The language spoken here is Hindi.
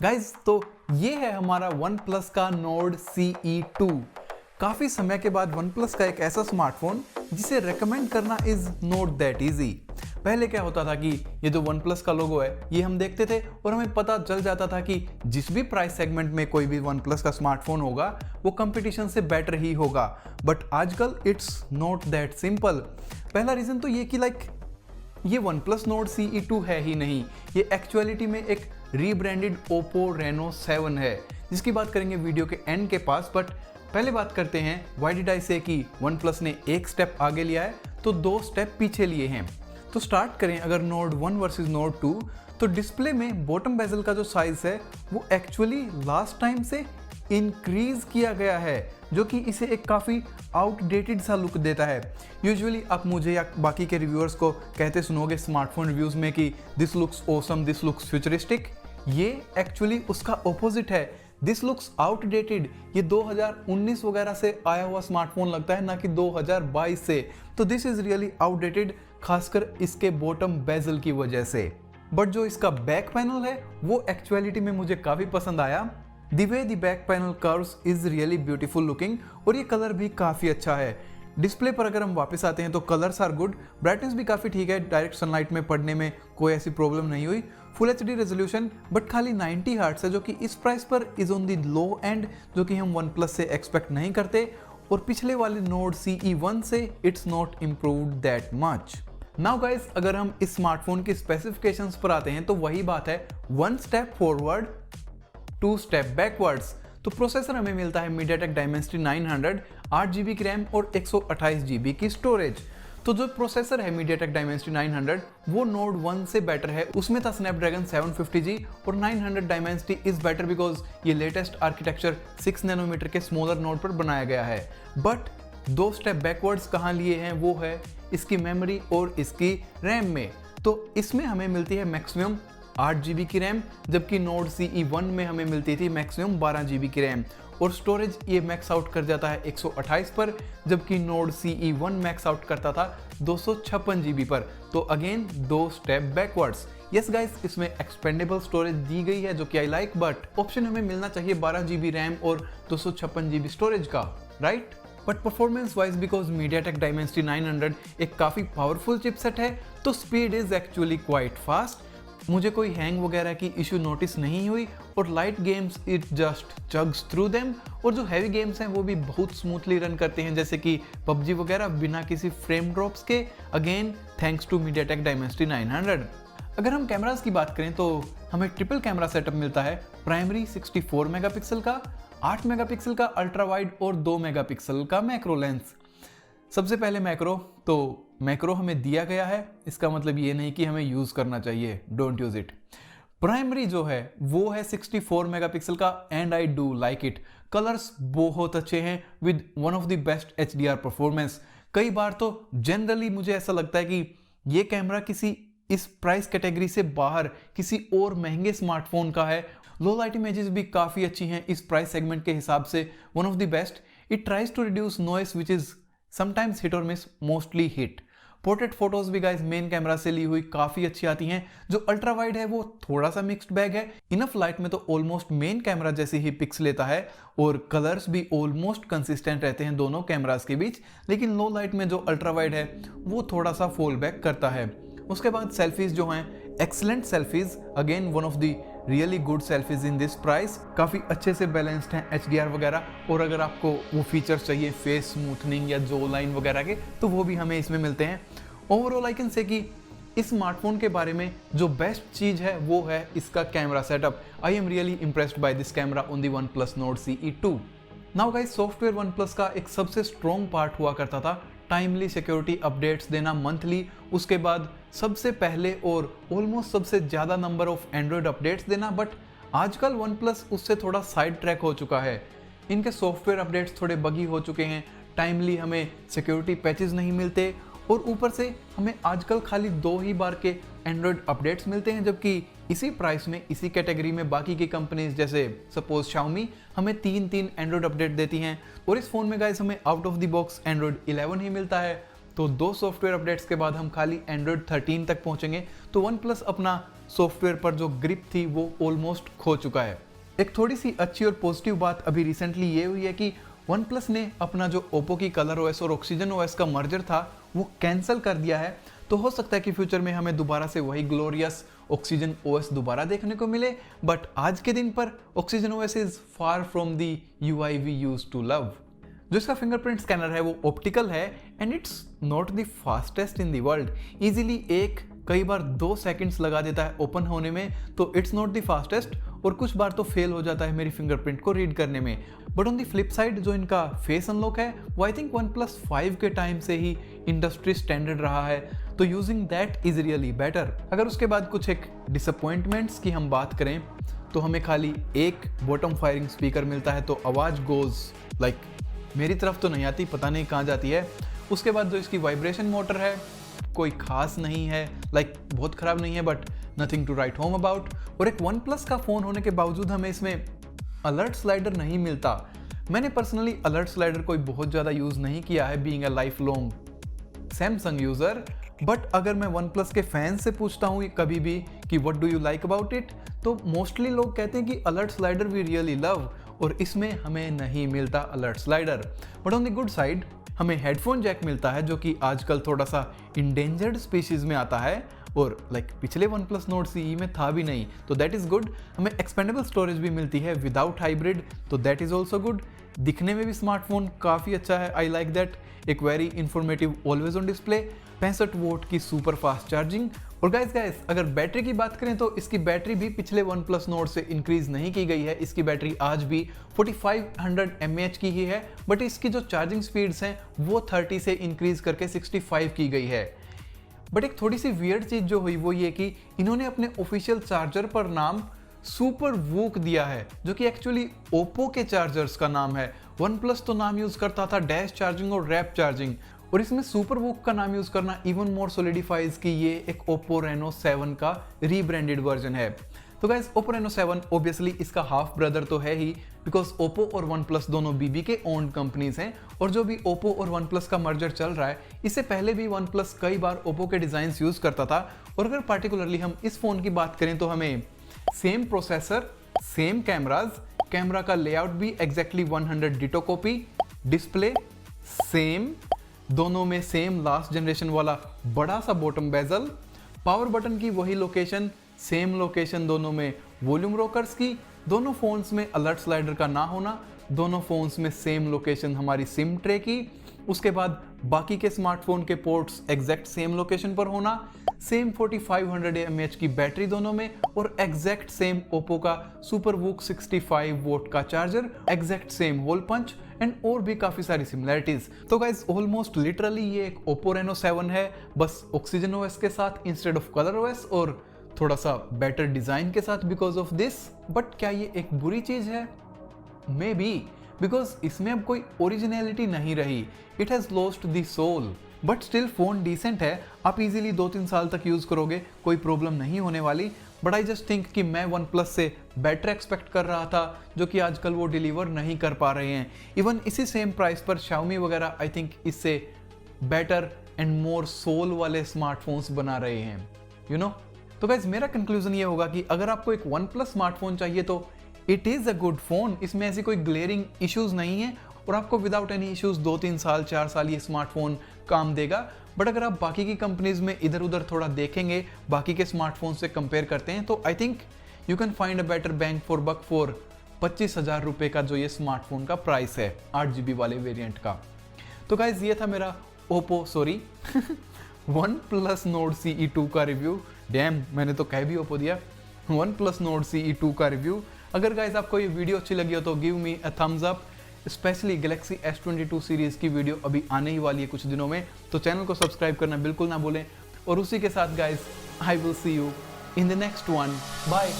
गाइज तो ये है हमारा OnePlus का Nord CE2। काफ़ी समय के बाद OnePlus का एक ऐसा स्मार्टफोन जिसे रेकमेंड करना इज नॉट दैट इजी। पहले क्या होता था कि ये जो OnePlus का लोगो है ये हम देखते थे और हमें पता चल जाता था कि जिस भी प्राइस सेगमेंट में कोई भी OnePlus का स्मार्टफोन होगा वो कंपटीशन से बेटर ही होगा। बट आजकल इट्स नॉट दैट सिंपल। पहला रीज़न तो ये कि ये OnePlus Nord CE2 है ही नहीं, ये एक्चुअलिटी में एक रीब्रांडेड Oppo Reno 7 है, जिसकी बात करेंगे वीडियो के एंड के पास। बट पहले बात करते हैं व्हाई डिड आई से कि OnePlus ने एक स्टेप आगे लिया है तो दो स्टेप पीछे लिए हैं। तो स्टार्ट करें अगर Nord 1 वर्सेस Nord 2, तो डिस्प्ले में बॉटम बेजल का जो साइज है वो एक्चुअली लास्ट टाइम से इंक्रीज किया गया है, जो कि इसे एक काफ़ी आउटडेटेड सा लुक देता है। यूजुअली आप मुझे या बाकी के रिव्यूअर्स को कहते सुनोगे स्मार्टफोन रिव्यूज़ में कि this looks awesome, this looks futuristic. ये एक्चुअली उसका ऑपोजिट है, दिस लुक्स आउटडेटेड। ये 2019 वगैरह से आया हुआ स्मार्टफोन लगता है, ना कि 2022 से। तो दिस इज़ रियली आउटडेटेड, खासकर इसके बॉटम बेजल की वजह से। बट जो इसका बैक पैनल है वो एक्चुअलिटी में मुझे काफ़ी पसंद आया। The way the back panel curves is really beautiful looking और ये कलर भी काफ़ी अच्छा है। डिस्प्ले पर अगर हम वापस आते हैं तो कलर्स आर गुड, ब्राइटनेस भी काफ़ी ठीक है, डायरेक्ट सनलाइट में पढ़ने में कोई ऐसी प्रॉब्लम नहीं हुई। फुल HD रेजोल्यूशन बट खाली 90 हर्ट्ज है, जो कि इस प्राइस पर is on the low and, जो कि हम OnePlus से एक्सपेक्ट नहीं करते। और पिछले वाले Nord CE1 से it's not improved that much. Now guys अगर हम इस स्मार्टफोन की स्पेसिफिकेशंस पर आते हैं तो वही बात है, one step forward 2 step backwards. तो प्रोसेसर हमें मिलता है MediaTek Dimensity 900, 8GB की रैम और 128GB की स्टोरेज। तो जो प्रोसेसर है MediaTek Dimensity 900 वो Nord 1 से बेटर है, उसमें था Snapdragon 750G और 900 Dimensity इज बेटर बिकॉज ये लेटेस्ट आर्किटेक्चर 6 नैनोमीटर के स्मॉलर नोड पर बनाया गया है। बट 2 स्टेप बैकवर्ड्स कहाँ लिए हैं वो है इसकी मेमोरी और इसकी रैम में। तो इसमें हमें मिलती है मैक्सिमम 8GB की रैम, जबकि Nord CE1 में हमें मिलती थी मैक्सिमम 12GB की रैम। और स्टोरेज ये मैक्स आउट कर जाता है 128 पर, जबकि Nord CE1 मैक्स आउट करता था 256GB पर। तो again 2 step backwards. Yes guys, इसमें एक्सपेंडेबल स्टोरेज दी गई है जो कि आई लाइक, बट ऑप्शन हमें मिलना चाहिए 12GB रैम और 256GB स्टोरेज का, right? But performance wise because MediaTek Dimensity 900 एक काफ़ी पावरफुल चिपसेट है तो speed is actually quite fast. मुझे कोई हैंग वगैरह की इशू नोटिस नहीं हुई और light games it just chugs through them. और जो हैवी गेम्स हैं वो भी बहुत स्मूथली रन करते हैं, जैसे कि PUBG वगैरह बिना किसी फ्रेम ड्रॉप्स के, again thanks to MediaTek Dimensity 900। अगर हम कैमरास की बात करें तो हमें ट्रिपल कैमरा सेटअप मिलता है, प्राइमरी 64 मेगापिक्सल का, 8 मेगापिक्सल का अल्ट्रा वाइड और 2 मेगापिक्सल का मैक्रो लेंस। सबसे पहले मैक्रो, तो मैक्रो हमें दिया गया है, इसका मतलब ये नहीं कि हमें यूज़ करना चाहिए, डोंट यूज़ इट। प्राइमरी जो है वो है 64 मेगापिक्सल का and I do like it. Colours बहुत अच्छे हैं with one of the best HDR performance. कई बार तो जनरली मुझे ऐसा लगता है कि ये कैमरा किसी इस प्राइस कैटेगरी से बाहर किसी और महंगे स्मार्टफोन का है। लो लाइट इमेजेस भी काफ़ी अच्छी हैं इस प्राइस सेगमेंट के हिसाब से, one of the best. It tries to reduce noise which is sometimes hit और miss, mostly hit. Portrait photos भी गाइस मेन कैमरा से ली हुई काफ़ी अच्छी आती हैं। जो अल्ट्रा वाइड है वो थोड़ा सा मिक्स्ड बैग है, इनफ लाइट में तो ऑलमोस्ट मेन कैमरा जैसी ही पिक्स लेता है और कलर्स भी ऑलमोस्ट कंसिस्टेंट रहते हैं दोनों कैमरास के बीच। लेकिन लो लाइट में जो अल्ट्रा वाइड है वो थोड़ा सा फॉल बैक करता है। उसके बाद सेल्फीज जो हैं, excellent selfies, again one of the really good selfies in this price. काफ़ी अच्छे से बैलेंस्ड हैं HDR वगैरह। और अगर आपको वो फीचर्स चाहिए फेस स्मूथनिंग या जो लाइन वगैरह के, तो वो भी हमें इसमें मिलते हैं। ओवरऑल आई कैन से कि इस स्मार्टफोन के बारे में जो बेस्ट चीज़ है वो है इसका camera setup. I am really impressed by this camera on the OnePlus Nord CE2। Now guys, software OnePlus का एक सबसे स्ट्रॉन्ग पार्ट हुआ करता था टाइमली सिक्योरिटी अपडेट्स देना मंथली, उसके बाद सबसे पहले और ऑलमोस्ट सबसे ज़्यादा नंबर ऑफ एंड्रॉयड अपडेट्स देना। बट आजकल OnePlus उससे थोड़ा साइड ट्रैक हो चुका है। इनके सॉफ्टवेयर अपडेट्स थोड़े बगी हो चुके हैं, टाइमली हमें सिक्योरिटी पैचेस नहीं मिलते और ऊपर से हमें आजकल खाली 2 ही बार के एंड्रॉयड अपडेट्स मिलते हैं, जबकि इसी प्राइस में इसी कैटेगरी में बाकी की कंपनीज जैसे सपोज Xiaomi हमें 3 एंड्रॉयड अपडेट देती हैं। और इस फ़ोन में गाइस हमें out of the box Android 11 ही मिलता है। तो 2 सॉफ्टवेयर अपडेट्स के बाद हम खाली एंड्रॉयड 13 तक पहुंचेंगे। तो OnePlus अपना सॉफ्टवेयर पर जो ग्रिप थी वो ऑलमोस्ट खो चुका है। एक थोड़ी सी अच्छी और पॉजिटिव बात अभी रिसेंटली ये हुई है कि OnePlus ने अपना जो ओप्पो की कलर OS और ऑक्सीजन OS का मर्जर था वो कैंसिल कर दिया है। तो हो सकता है कि फ्यूचर में हमें दोबारा से वही ग्लोरियस ऑक्सीजन OS दोबारा देखने को मिले, बट आज के दिन पर Oxygen OS is far from the UI we used to love. जो इसका फिंगरप्रिंट स्कैनर है वो ऑप्टिकल है and it's not the fastest in the world. Easily कई बार 2 सेकंड्स लगा देता है ओपन होने में, तो इट्स नॉट द फास्टेस्ट और कुछ बार तो फेल हो जाता है मेरी फिंगरप्रिंट को रीड करने में। But on the flip side जो इनका फेस अनलॉक है वो आई थिंक OnePlus 5 के टाइम से ही इंडस्ट्री स्टैंडर्ड रहा है, तो using that is really better. अगर उसके बाद कुछ एक डिसअपॉइंटमेंट्स की हम बात करें तो हमें खाली एक बॉटम फायरिंग स्पीकर मिलता है, तो आवाज़ गोज लाइक मेरी तरफ तो नहीं आती, पता नहीं कहाँ जाती है। उसके बाद जो इसकी वाइब्रेशन मोटर है कोई खास नहीं है, लाइक बहुत ख़राब नहीं है but nothing to write home about. और एक OnePlus का फ़ोन होने के बावजूद हमें इसमें अलर्ट स्लाइडर नहीं मिलता। मैंने पर्सनली अलर्ट स्लाइडर कोई बहुत ज़्यादा यूज़ नहीं किया है being a life long Samsung user, but अगर मैं OnePlus के फैंस से पूछता हूँ कभी भी कि what do you like about it, तो मोस्टली लोग कहते हैं कि alert slider we really love, और इसमें हमें नहीं मिलता alert slider. But on the good side हमें हेडफोन जैक मिलता है जो कि आजकल थोड़ा सा इंडेंजर्ड स्पीशीज़ में आता है और पिछले OnePlus Nord CE में था भी नहीं, तो दैट इज़ गुड। हमें एक्सपेंडेबल स्टोरेज भी मिलती है विदाउट हाइब्रिड, तो दैट इज़ ऑल्सो गुड। दिखने में भी स्मार्टफोन काफ़ी अच्छा है, आई लाइक दैट। एक very informative always on display, 65 vote की सुपर फास्ट चार्जिंग। और गाइस अगर बैटरी की बात करें तो इसकी बैटरी भी पिछले OnePlus Nord से इंक्रीज नहीं की गई है। इसकी बैटरी आज भी 4500 mAh की ही है, बट इसकी जो चार्जिंग स्पीड्स हैं वो 30 से इंक्रीज करके 65 की गई है। बट एक थोड़ी सी वियर्ड चीज जो हुई वो ये कि इन्होंने अपने ऑफिशियल चार्जर पर नाम सुपर वूक दिया है, जो कि एक्चुअली ओप्पो के चार्जर्स का नाम है। OnePlus तो नाम यूज करता था डैश चार्जिंग और रैप चार्जिंग, और इसमें सुपर वूक का नाम यूज करना इवन मोर सोलिडिफाइज कि ये एक ओप्पो रेनो 7 का रीब्रांडेड वर्जन है। तो गाइस ओप्पो रेनो 7 ऑब्वियसली इसका हाफ ब्रदर तो है ही, बिकॉज ओप्पो और OnePlus दोनों BB के ओन्ड कंपनीज हैं, और जो भी ओप्पो और OnePlus का मर्जर चल रहा है इससे पहले भी OnePlus कई बार ओप्पो के डिजाइन्स यूज करता था। और अगर पार्टिकुलरली हम इस फोन की बात करें तो हमें same processor, same cameras, camera का लेआउट भी exactly 100 ditto copy, display same, दोनों में सेम लास्ट जनरेशन वाला बड़ा सा बॉटम बेजल, पावर बटन की वही लोकेशन, सेम लोकेशन दोनों में, वॉल्यूम रोकर्स की, दोनों फोन्स में अलर्ट स्लाइडर का ना होना, दोनों फोन्स में सेम लोकेशन हमारी सिम ट्रे की, उसके बाद बाकी के स्मार्टफोन के पोर्ट्स एग्जैक्ट सेम लोकेशन पर होना, सेम 4500 mAh की बैटरी दोनों में, और एग्जैक्ट सेम ओप्पो का सुपर वूक 65 वोट का charger, exact same hole punch and और भी काफी सारी सिमिलैरिटीज। तो गाइज ऑलमोस्ट लिटरली ये एक ओप्पो रेनो 7 है, बस ऑक्सीजन OS के साथ इंस्टेड ऑफ कलर OS और थोड़ा सा बेटर डिजाइन के साथ बिकॉज ऑफ दिस। बट क्या ये एक बुरी चीज है? मे बी, बिकॉज इसमें अब कोई ओरिजिनलिटी नहीं रही, it has lost the soul. But still phone decent है, आप इजीली 2-3 साल तक यूज करोगे, कोई प्रॉब्लम नहीं होने वाली। बट आई जस्ट थिंक कि मैं OnePlus से बेटर एक्सपेक्ट कर रहा था, जो कि आजकल वो डिलीवर नहीं कर पा रहे हैं। इवन इसी सेम प्राइस पर Xiaomi वगैरह आई थिंक इससे बेटर एंड मोर सोल वाले स्मार्टफोन्स बना रहे हैं, यू नो। तो गाइज मेरा कंक्लूजन ये होगा कि अगर आपको एक OnePlus स्मार्टफोन चाहिए तो it is a good phone, इसमें ऐसी कोई ग्लेयरिंग इश्यूज नहीं है और आपको विदाउट एनी इश्यूज 2-3 साल 4 साल ये स्मार्टफोन काम देगा। बट अगर आप बाकी की कंपनीज में इधर उधर थोड़ा देखेंगे, बाकी के स्मार्टफोन से कंपेयर करते हैं, तो I think you can find a better bang for buck for 25,000 रुपये का जो ये स्मार्टफोन का प्राइस है 8GB वाले वेरिएंट का। तो गाइज ये था मेरा OnePlus Nord CE 2 का रिव्यू। डैम, मैंने तो कह भी ओप्पो दिया। OnePlus Nord CE 2 का रिव्यू। अगर गाइज आपको ये वीडियो अच्छी लगी हो तो give me a thumbs up. Specially Galaxy S22 series की वीडियो अभी आने ही वाली है कुछ दिनों में, तो चैनल को सब्सक्राइब करना बिल्कुल ना भूलें। और उसी के साथ guys I will see you in the next one. Bye.